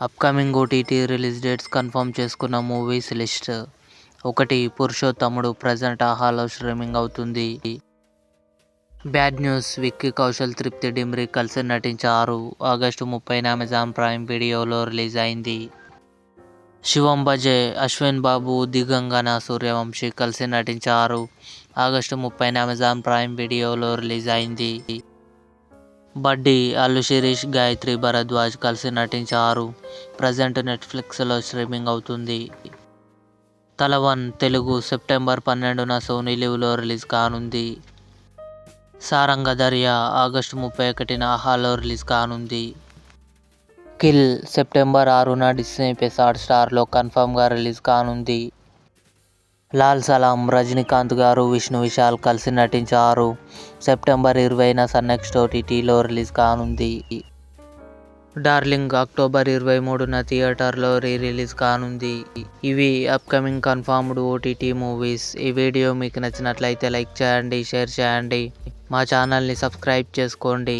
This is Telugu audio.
Upcoming OTT release dates confirm చేసుకున్న మూవీస్ లిస్ట్. 1. పురుషోత్తముడు ప్రజెంట్ ఆహాలో స్ట్రీమింగ్ అవుతుంది. బ్యాడ్ న్యూస్ విక్కీ కౌశల్, తృప్తి డిమ్రీ కలిసి నటించారు. ఆగస్టు 30న అమెజాన్ ప్రైమ్ వీడియోలో రిలీజ్ అయింది. శివం బజే, అశ్విన్ బాబు, దిగంగన సూర్యవంశీ కలిసి నటించారు. ఆగస్టు 30న అమెజాన్ ప్రైమ్ వీడియోలో రిలీజ్ అయింది. బడ్డీ, అల్లు శిరీష్, గాయత్రి భరద్వాజ్ కలిసి నటించారు. ప్రజెంట్ నెట్ఫ్లిక్స్లో స్ట్రీమింగ్ అవుతుంది. తల 1 తెలుగు సెప్టెంబర్ 12న సోనీ లివ్లో రిలీజ్ కానుంది. సారంగ దర్యా ఆగస్టు 31న ఆహాలో రిలీజ్ కానుంది. కిల్ సెప్టెంబర్ 6న డిస్నీ ప్లస్ హాట్స్టార్లో కన్ఫర్మ్గా రిలీజ్ కానుంది. లాల్ సలాం రజనీకాంత్ గారు, విష్ణు విశాల్ కలిసి నటించారు. సెప్టెంబర్ 20న సన్నెక్స్ట్ ఓటీటీలో రిలీజ్ కానుంది. డార్లింగ్ అక్టోబర్ 23న థియేటర్లో రిలీజ్ కానుంది. ఇవి అప్కమింగ్ కన్ఫర్మ్డ్ ఓటీటీ మూవీస్. ఈ వీడియో మీకు నచ్చినట్లయితే లైక్ చేయండి, షేర్ చేయండి, మా ఛానల్ని సబ్స్క్రైబ్ చేసుకోండి.